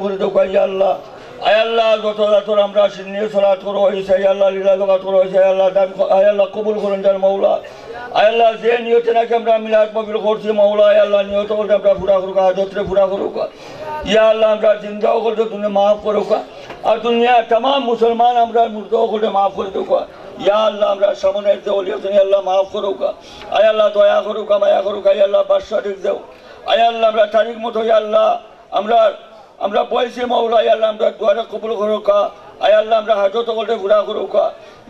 করে দাও ইয়া আল্লাহ। আয় আল্লাহ যত তোর আমরা নিয়ে সালাত করো হয়েছে আল্লাহ লীলা জগৎ করো হয়েছে আল্লাহ দান আয় আল্লাহ কবুল করেন যার মৌলা। আয় আল্লাহ যে নিয়তে নাকি আমরা মিলাদ মাহফিল করছি মৌলা আয় আল্লাহ নিয়ত করতে আমরা পুরা করুক হাজতরে পুরা করুক ইয়া আল্লাহ আমরা জিন্দাও করতে তুমি মাফ করুক আর দুনিয়া तमाम মুসলমান আমরা মুর্দাও করতে মাফ করে দেবো ইয়া আল্লাহ আমরা সামনের যে ওলি আছেন আল্লাহ মাফ করুক আয় আল্লাহ দয়া করুক মায়া করুক আয় আল্লাহ বাদশা ঠিক দেও আয় আল্লাহ আমরা তারিখ মতো ইয়া আল্লাহ আমরা বলছি মৌলা আল্লাহ আমরা দোয়ারে কবুল করুক আয় আল্লাহ আমরা হাজত করতে পুরা করুক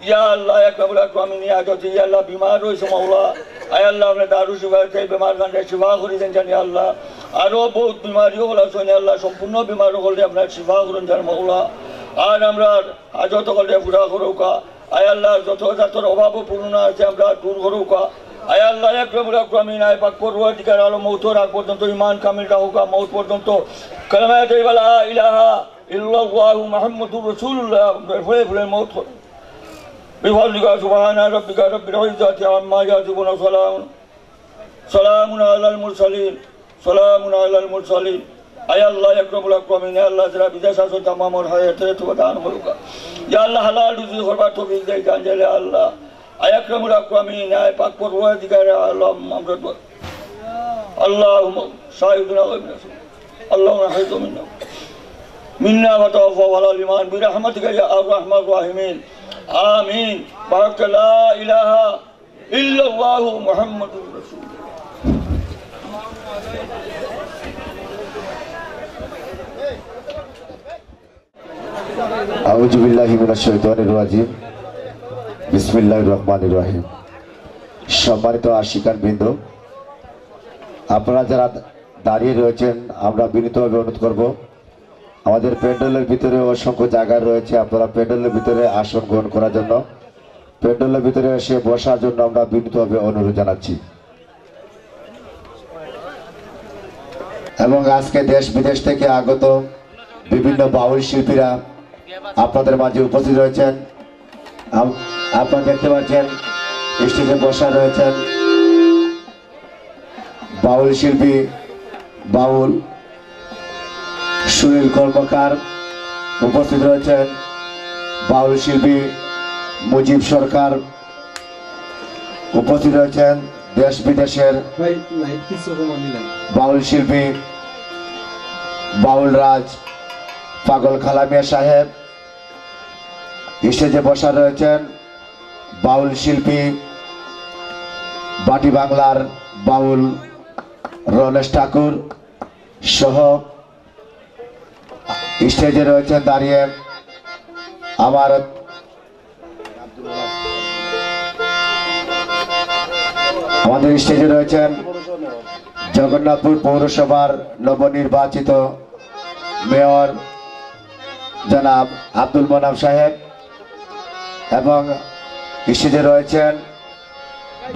ইয়া আল্লাহ একবার আমি নিয়ে হাজত ইয়া আল্লাহ বিমার রয়েছে মৌলা আয় আল্লাহ আমরা দারু শিফা বেমার গানটা শিফা করে দেন জানি আল্লাহ আরও বহুত বিমারিও হল আছে আল্লাহ সম্পূর্ণ বিমার করলে আপনার শিফা করুন যান মৌলা আর আমরা হাজত করতে পুরা করুক আয় আল্লাহ যত জাতর অভাবও পূর্ণ আছে আমরা দূর করুক আয় আল্লাহ একরামিন আয় পাক পরওয়ারদিগার আলম মৌতের আগ পর্যন্ত ঈমান কামিল রাখুক মৌত পর্যন্ত কালেমা তাইয়্যিবা লা ইলাহা ইল্লাল্লাহু মুহাম্মাদুর রাসূলুল্লাহ ফুলে ফুলে মৌত বিফাদলিকা সুবহানা রাব্বিকা রাব্বিল ইজ্জাতি আম্মা ইয়াসিফুন সালামুন আলাল মুরসালিন আয় আল্লাহ একরামিন আল্লাহ যারা বিদেশ আছে तमाम হায়াতে তো দান করুক ইয়া আল্লাহ হালাল রুজি করবার তৌফিক দেই জানলে আল্লাহ আয়াকরামুল আকরামিন আয় পাক পরওয়ারদিগার আলম আমরা اللهم شاهدنا غيبنا اللهم احفظ منا وتوفى على الإيمان برحمتك يا الرحمن الراحمين آمين بارك لا إله إلا الله محمد رسول الله أعوذ بالله من الشيطان الرجيم বিসমিল্লাহির রহমানির রহিম। সম্মানিত আশিকান বৃন্দ, আপনারা যারা দাঁড়িয়ে রয়েছেন আমরা বিনীতভাবে অনুরোধ করব আমাদের প্যান্ডেলের ভিতরে অসংখ্য জায়গা রয়েছে, আপনারা প্যান্ডেলের ভিতরে আসন গ্রহণ করার জন্য প্যান্ডেলের ভিতরে এসে বসার জন্য আমরা বিনীতভাবে অনুরোধ জানাচ্ছি। এবং আজকে দেশ বিদেশ থেকে আগত বিভিন্ন বাউল শিল্পীরা আপনাদের মাঝে উপস্থিত রয়েছেন। আপনারা দেখতে পাচ্ছেন স্টেজে বসা রয়েছেন বাউল শিল্পী বাউল সুনীল কর্মকার, উপস্থিত রয়েছেন বাউল শিল্পী মুজিব সরকার, উপস্থিত রয়েছেন দেশ বিদেশের বাউল শিল্পী বাউল রাজ পাগল খালামিয়া সাহেব, স্টেজে বসা রয়েছেন বাউল শিল্পী বাটি বাংলার বাউল রমেশ ঠাকুর সহ স্টেজে রয়েছেন দাঁড়িয়ে আমাদের স্টেজে রয়েছেন জগন্নাথপুর পৌরসভার নবনির্বাচিত মেয়র জনাব আব্দুল মোনাফ সাহেব এবং স্টেজে রয়েছেন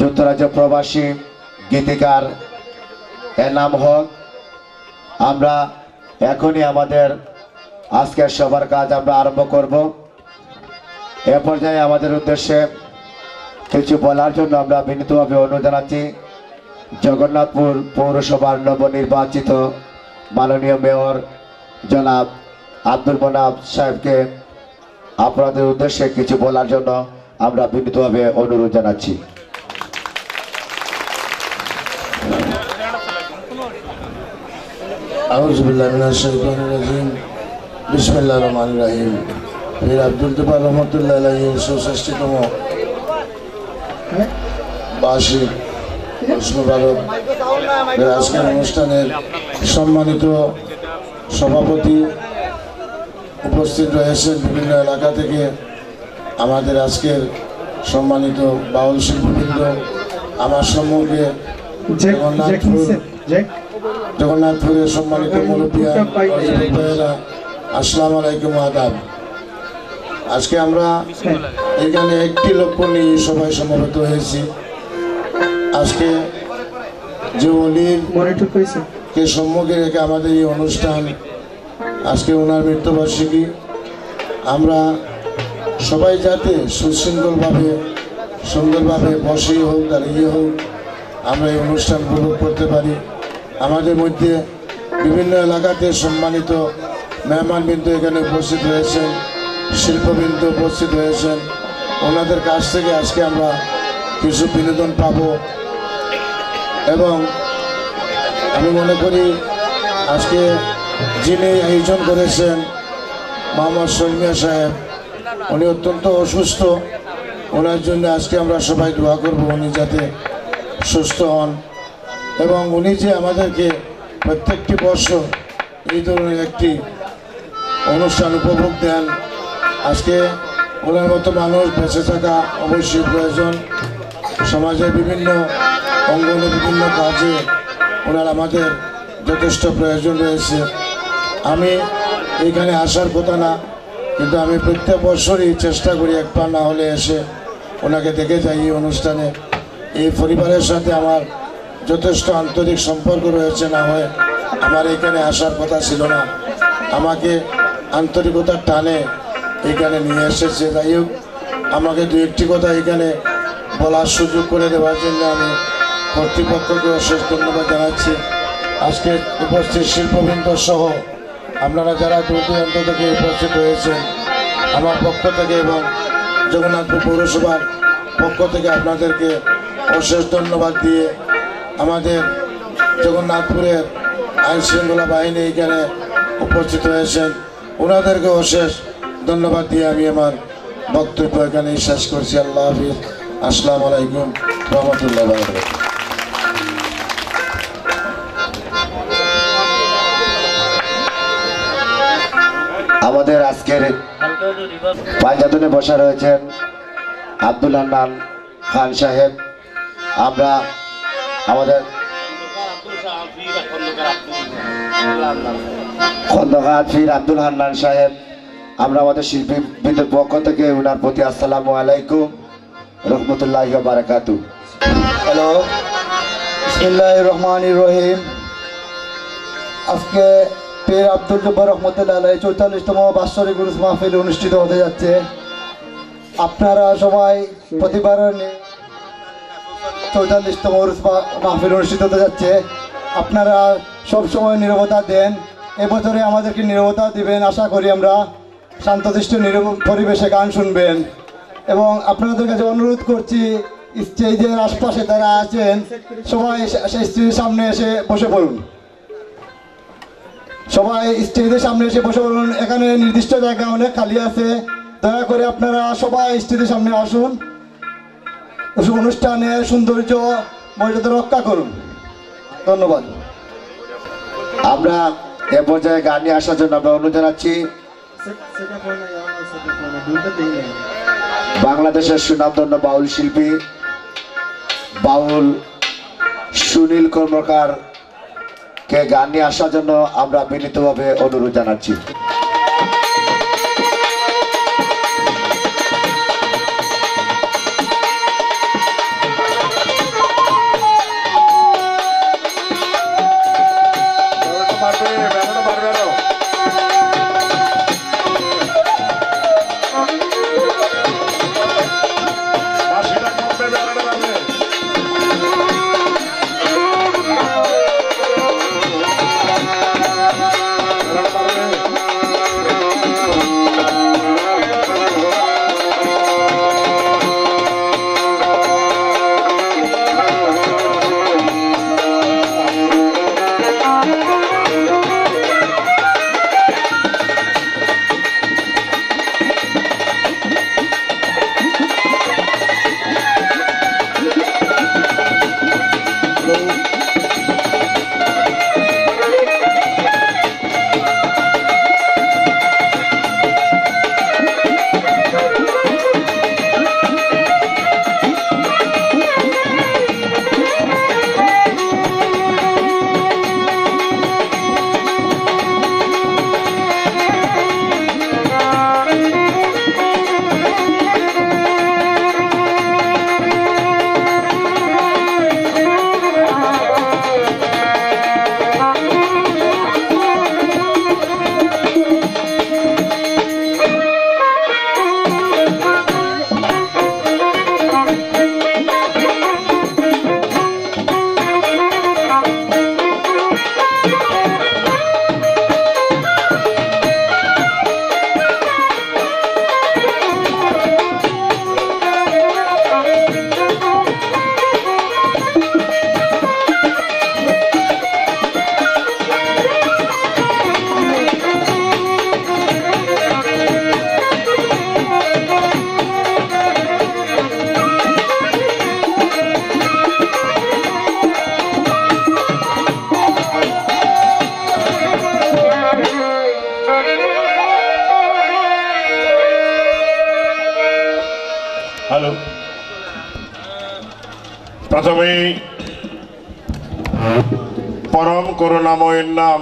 যুক্তরাজ্য প্রবাসী গীতিকার এনাম হক। আমরা এখনই আমাদের আজকের সবার কাজ আমরা আরম্ভ করব। এ পর্যায়ে আমাদের উদ্দেশ্যে কিছু বলার জন্য আমরা বিনীতভাবে অনুরোধ জানাচ্ছি জগন্নাথপুর পৌরসভার নবনির্বাচিত মাননীয় মেয়র জনাব আব্দুল মোনাফ সাহেবকে আপনাদের উদ্দেশ্যে কিছু বলার জন্য আমরা বিনীতভাবে অনুরোধ জানাচ্ছি। আউযু বিল্লাহি মিনাশ শাইতানির রাজিম বিসমিল্লাহির রহমানির রহিম। পীর আব্দুল জব্বার রহমাতুল্লাহ আলাইহির ৬৬তম বার্ষিক আজকের অনুষ্ঠানের সম্মানিত সভাপতি উপস্থিত রয়েছেন বিভিন্ন এলাকা থেকে আমাদের আজকের সম্মানিত বাউল শিল্পীবৃন্দ, আমার সম্মুখে জগন্নাথপুরের সম্মানিত মুরব্বিয়ান ভাইয়েরা, আসসালামু আলাইকুম আদাব। আজকে আমরা এখানে একটি লক্ষ্য নিয়ে সবাই সমবেত হয়েছি। আজকে যে অলির কে সম্মুখে রেখে আমাদের এই অনুষ্ঠান, আজকে ওনার মৃত্যুবার্ষিকী, আমরা সবাই যাতে সুশৃঙ্খলভাবে সুন্দরভাবে বসেই হোক দাঁড়িয়ে হোক আমরা এই অনুষ্ঠান উপভোগ করতে পারি। আমাদের মধ্যে বিভিন্ন এলাকাতে সম্মানিত মেহমানবৃন্দ এখানে উপস্থিত হয়েছেন, শিল্পবৃন্দ উপস্থিত হয়েছেন, ওনাদের কাছ থেকে আজকে আমরা কিছু বিনোদন পাব। এবং আমি মনে করি আজকে যিনি আয়োজন করেছেন মোহাম্মদ সলমিয়া সাহেব, উনি অত্যন্ত অসুস্থ। ওনার জন্য আজকে আমরা সবাই দোয়া করব উনি যাতে সুস্থ হন। এবং উনি যে আমাদেরকে প্রত্যেকটি বছর এই ধরনের একটি অনুষ্ঠান উপভোগ দেন, আজকে ওনার মতো মানুষ বেঁচে থাকা অবশ্যই প্রয়োজন। সমাজের বিভিন্ন অঙ্গনে বিভিন্ন কাজে ওনার আমাদের যথেষ্ট প্রয়োজন রয়েছে। আমি এখানে আসার কথা না, কিন্তু আমি প্রত্যেক বছরই চেষ্টা করি একবার না হলে এসে ওনাকে দেখে যাই এই অনুষ্ঠানে। এই পরিবারের সাথে আমার যথেষ্ট আন্তরিক সম্পর্ক রয়েছে, না হয় আমার এখানে আসার কথা ছিল না। আমাকে আন্তরিকতার টানে এখানে নিয়ে এসেছে। যাই হোক, আমাকে দু একটি কথা এখানে বলার সুযোগ করে দেওয়ার জন্য আমি কর্তৃপক্ষকে অশেষ ধন্যবাদ জানাচ্ছি। আজকে উপস্থিত শিল্পবৃন্দ সহ আপনারা যারা দূর দূরান্ত থেকে উপস্থিত হয়েছেন, আমার পক্ষ থেকে এবং জগন্নাথপুর পৌরসভার পক্ষ থেকে আপনাদেরকে অশেষ ধন্যবাদ দিয়ে, আমাদের জগন্নাথপুরের আইনশৃঙ্খলা বাহিনী এখানে উপস্থিত হয়েছেন, ওনাদেরকে অশেষ ধন্যবাদ দিয়ে আমি আমার বক্তব্য এখানে শেষ করছি। আল্লাহ হাফিজ। আসসালামু আলাইকুম রহমতুল্লাহ বারাকাতুহু। আমাদের আজকের পাঁচজনে বসা রয়েছেন আব্দুল হান্নান খান সাহেব। আমরা আমাদের খন্দকার ফির আব্দুল হান্নান সাহেব, আমরা আমাদের শিল্পীদের পক্ষ থেকে ওনার প্রতি আসসালামু আলাইকুম রহমতুল্লাহি ওয়া বারাকাতুহু। হ্যালো, বিসমিল্লাহির রহমানির রহিম। আজকে পীর আব্দুল জব্বার রহমতুল্লাহ আলাইহি 44তম বাৎসরিক উরুস মাহফিল অনুষ্ঠিত হতে যাচ্ছে। আপনারা সবাই প্রতিবার 44তম উরুস মাহফিল অনুষ্ঠিত হতে যাচ্ছে। আপনারা সবসময় নীরবতা দেন, এবছরে আমাদেরকে নীরবতা দিবেন আশা করি। আমরা শান্তশিষ্ট নীরব পরিবেশে গান শুনবেন। এবং আপনাদের কাছে অনুরোধ করছি, স্টেজের আশপাশে যারা আছেন সবাই সেই স্টেজের সামনে এসে বসে পড়ুন। সবাই স্টেজের সামনে এসে বসে পড়ুন। এখানে নির্দিষ্ট জায়গা অনেক খালি আছে, দয়া করে আপনারা সবাই স্টেজের সামনে আসুন। অনুষ্ঠানের সৌন্দর্য মর্যাদা রক্ষা করুন। ধন্যবাদ। আমরা এ পর্যায়ে গান নিয়ে আসার জন্য আমরা অনুরোধ জানাচ্ছি বাংলাদেশের সুনামধন্য বাউল শিল্পী বাউল সুনীল কর্মকার কে গান নিয়ে আসার জন্য আমরা বিনীতভাবে অনুরোধ জানাচ্ছি। হ্যালো, প্রথমেই পরম করুণাময়ের নাম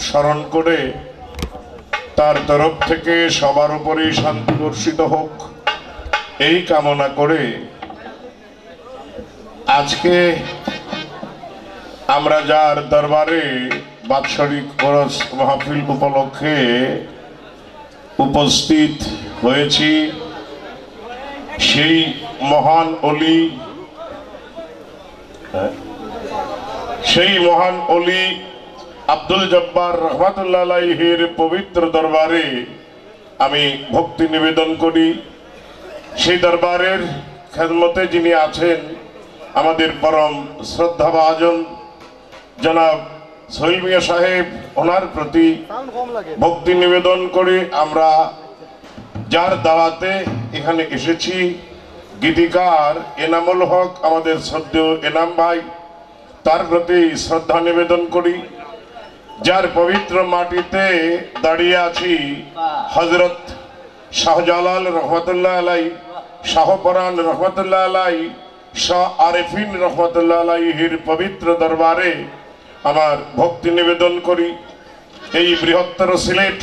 স্মরণ করে তার তরফ থেকে সবার উপরেই শান্তি বর্ষিত হোক এই কামনা করে আজকে আমরা যার দরবারে বাৎসরিক ওরস মাহফিল উপলক্ষে উপস্থিত হয়েছি, সেই মহান অলি আব্দুল জব্বার রহমাতুল্লাহ আলাইহির পবিত্র দরবারে আমি ভক্তি নিবেদন করি। সেই দরবারের খেদমতে যিনি আছেন আমাদের পরম শ্রদ্ধাভাজন জনাব সোহেল মিয়া সাহেব, ওনার প্রতি ভক্তি নিবেদন করে আমরা যার দাওয়াতে এখানে এসেছি, গীতিকার এনামুল হক আমাদের শ্রদ্ধেয় এনাম ভাই, তার প্রতি শ্রদ্ধা নিবেদন করি। যার পবিত্র মাটিতে দাঁড়িয়ে আছি হজরত শাহজালাল রহমতুল্লাহ আলাই, শাহপরান রহমতুল্লাহ আলাই, শাহ আরেফিন রহমতুল্লাহ আলাইহির পবিত্র দরবারে আমার ভক্তি নিবেদন করি। এই বৃহত্তর সিলেট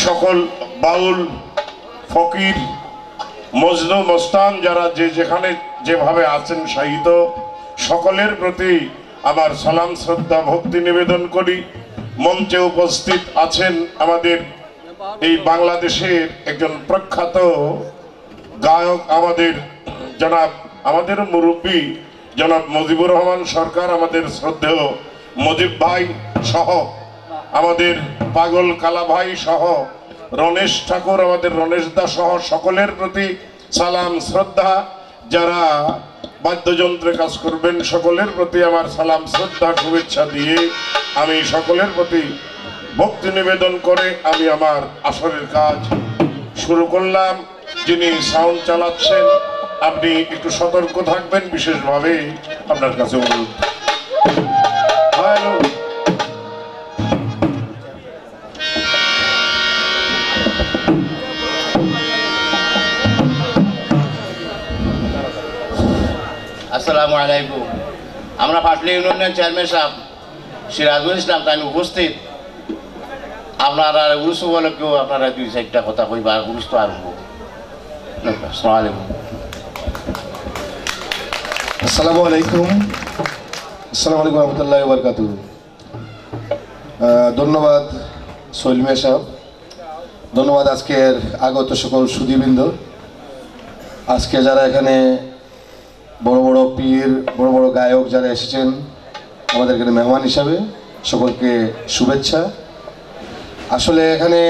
সকল বাউল, ফকির, মজনু, মস্তান যারা যে যেখানে যেভাবে আছেন সাহিত্য, সকলের প্রতি আমার সালাম শ্রদ্ধা ভক্তি নিবেদন করি। মঞ্চে উপস্থিত আছেন আমাদের এই বাংলাদেশের একজন প্রখ্যাত গায়ক, আমাদের মুরব্বী জনাব মুজিবুর রহমান সরকার, আমাদের শ্রদ্ধেয় মুজিব ভাই সহ, আমাদের পাগল কালা ভাই সহ, রণেশ ঠাকুর, আমাদের রণেশ দা সহ সকলের প্রতি সালাম শ্রদ্ধা। যারা বাদ্যযন্ত্রে কাজ করবেন সকলের প্রতি আমার সালাম শ্রদ্ধা শুভেচ্ছা দিয়ে আমি সকলের প্রতি ভক্তি নিবেদন করে আমি আমার আসরের কাজ শুরু করলাম। যিনি সাউন্ড চালাচ্ছেন আপনি একটু সতর্ক থাকবেন, বিশেষভাবে আপনার কাছে অনুরোধ। হ্যালো, আসসালামু আলাইকুম। আমরা পাটলি ইউনিয়নের চেয়ারম্যান সাহেব সিরাজুল ইসলাম তাই উপস্থিত। আপনারা উরুস উপলক্ষেও আপনারা 2-4টা কথা কইবা, উরুস তো আরম্ভ। আসসালামু আলাইকুম। আসসালামু আলাইকুম। আসসালামু আলাইকুম রহমতুল্লাহি ওয়া বারাকাতুহু। ধন্যবাদ সোহেল মিয়া সাহেব, ধন্যবাদ আজকের আগত সকল সুধীবৃন্দ। আজকে যারা এখানে বড় বড় পীর, বড় বড় গায়ক যারা এসেছেন আমাদের এখানে মেহমান হিসাবে, সকলকে শুভেচ্ছা। আসলে এখানে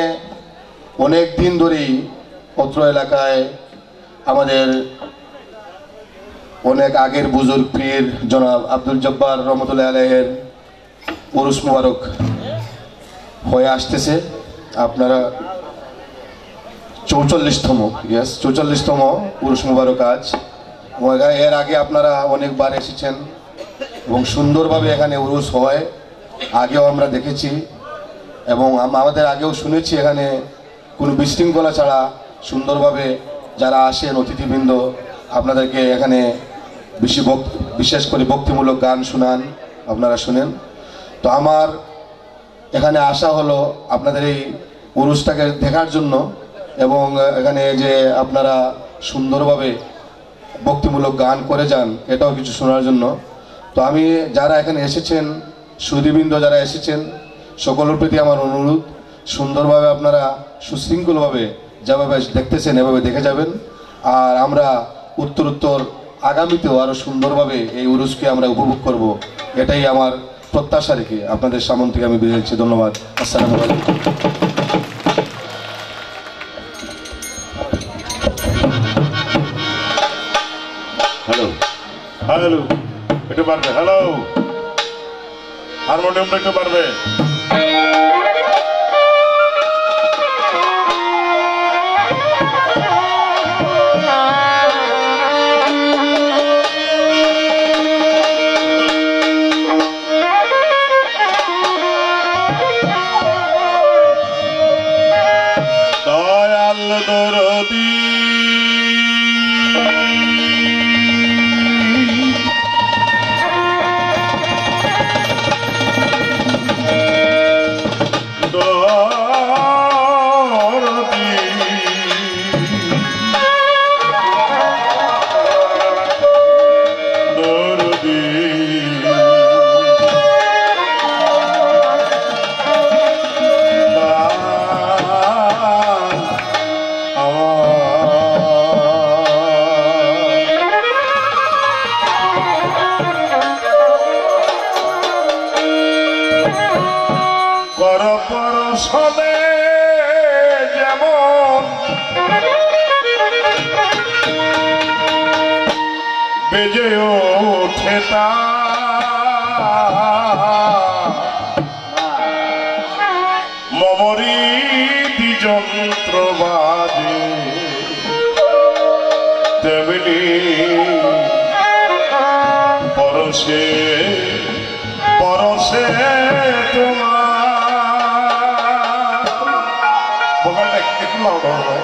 অনেক দিন ধরেই অত্র এলাকায় আমাদের অনেক আগের বুজুর্গ পীর জনাব আব্দুল জব্বার রহমতুল্লাহ আলাইহির উরুস মুবারক হয়ে আসতেছে। আপনারা 44তম উরুস মুবারক আজ। এর আগে আপনারা অনেকবার এসেছেন এবং সুন্দরভাবে এখানে উরুস হয়, আগেও আমরা দেখেছি এবং আমাদের আগেও শুনেছি এখানে কোনো বিশৃঙ্খলা ছাড়া সুন্দরভাবে যারা আসেন অতিথিবৃন্দ আপনাদেরকে এখানে বিশেষ করে ভক্তিমূলক গান শোনান, আপনারা শুনেন। তো আমার এখানে আসা হলো আপনাদের এই উরুসটাকে দেখার জন্য এবং এখানে যে আপনারা সুন্দরভাবে ভক্তিমূলক গান করে যান এটাও কিছু শোনার জন্য। তো আমি যারা এখানে এসেছেন, সুধীবৃন্দ যারা এসেছেন, সকলের প্রতি আমার অনুরোধ, সুন্দরভাবে আপনারা সুশৃঙ্খলভাবে যেভাবে দেখতেছেন এভাবে দেখে যাবেন। আর আমরা উত্তর আগামীতেও আরও সুন্দরভাবে এই উরুসকে আমরা উপভোগ করব, এটাই আমার প্রত্যাশা রেখে আপনাদের সামনে থেকে আমি বেরিয়েছি। ধন্যবাদ। আসসালামু আলাইকুম। হ্যালো, একটু পারবে? হ্যালো, হারমোনিয়ামটা একটু পারবে? দয়াল দরদী বেজে ওঠে মমরি যন্ত্র বাজে তেমনি পরশে পরশে তোমার বোকালটা একটু লাউড হবে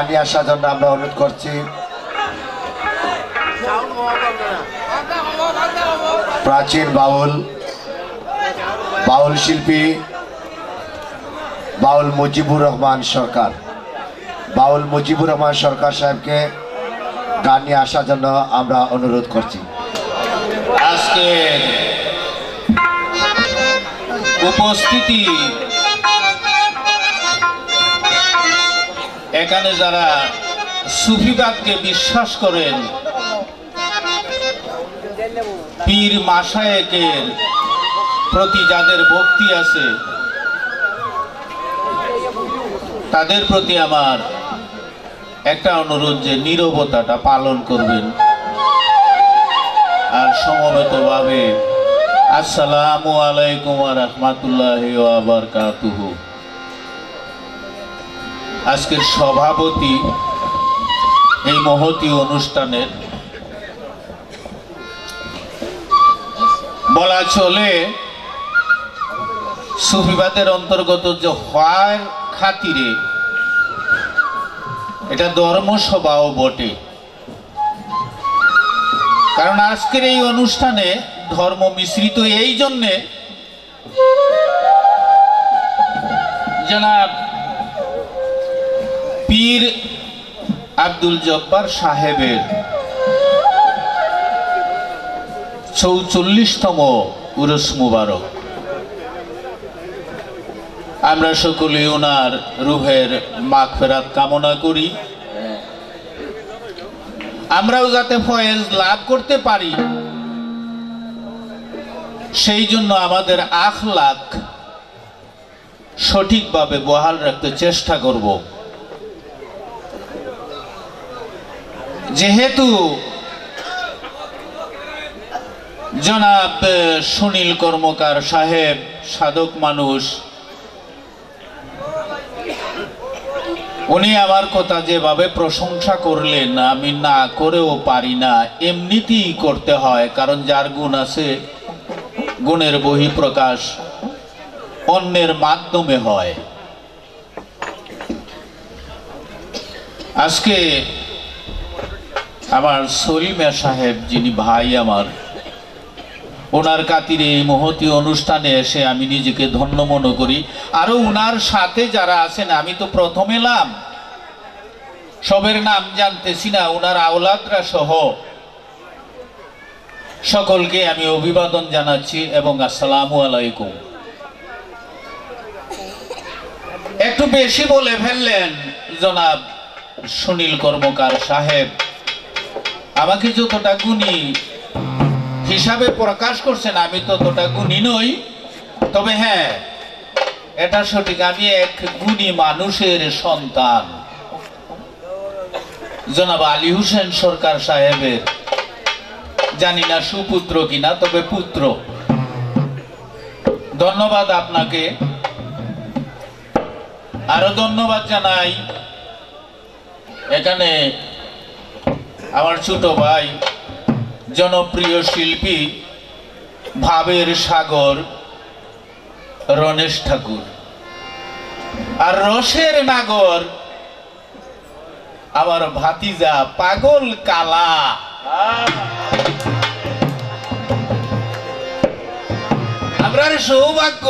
নিয়ে আসার জন্য আমরা অনুরোধ করছি। প্রাচীন বাউল শিল্পী বাউল মুজিবুর রহমান সরকার সাহেবকে গান নিয়ে আসার জন্য আমরা অনুরোধ করছি। আজকে উপস্থিতি এখানে যারা সুফিবাদকে বিশ্বাস করেন, পীর মাশায়েখের প্রতি যাদের ভক্তি আছে, তাদের প্রতি আমার একটা অনুরোধ যে নীরবতাটা পালন করবেন আর সমবেতভাবে আসসালামু আলাইকুম ওয়া রাহমাতুল্লাহি ওয়া বারাকাতুহু। আজকের সভাপতি এই মহতী অনুষ্ঠানের, বলা চলে সুফিবাদের অন্তর্গত যে হওয়ার খাতিরে এটা ধর্মসভাও বটে। কারণ আজকের এই অনুষ্ঠানে ধর্ম মিশ্রিত এই জন্যে, জনাব পীর আব্দুল জব্বার সাহেবের ৪৪তম উরুস মুবারক। আমরা সকলে ওনার রুহের মাগফিরাত কামনা করি। আমরাও যাতে ফয়েজ লাভ করতে পারি সেই জন্য আমাদের আখলাক সঠিকভাবে বহাল রাখতে চেষ্টা করব। যেহেতু জনাব সুনীল কর্মকার সাহেব সাধক মানুষ, উনি আমার কথা যেভাবে প্রশংসা করলেন আমি না করেও পারি না, এমনিতেই করতে হয়। কারণ যার গুণ আছে গুণের বহিঃপ্রকাশ অন্যের মাধ্যমে হয়। আজকে আমার সলিমা সাহেব যিনি ভাই আমার, ওনার খাতিরে এই মহতী অনুষ্ঠানে এসে আমি নিজেকে ধন্য মনে করি। আরো ওনার সাথে যারা আছেন, আমি তো প্রথম এলাম, সবের নাম জানতেছি না, ওনার আওলাদরা সহ সকলকে আমি অভিবাদন জানাচ্ছি এবং আসসালামু আলাইকুম। একটু বেশি বলে ফেললেন জনাব সুনীল কর্মকার সাহেব। আমাকে যতটা গুণী হিসাবে প্রকাশ করছেন আমি ততটা গুণী নই, তবে হ্যাঁ এটা সঠিক, আমি এক গুণী মানুষের সন্তান। জনাব আলী হোসেন সরকার সাহেবের জানি না সুপুত্র কিনা, তবে পুত্র। ধন্যবাদ আপনাকে। আরো ধন্যবাদ জানাই এখানে আমার ছোট ভাই জনপ্রিয় শিল্পী ভাবের সাগর রণেশ ঠাকুর, আর রসের নাগর আমার ভাতিজা পাগল কালা। আমরা সৌভাগ্য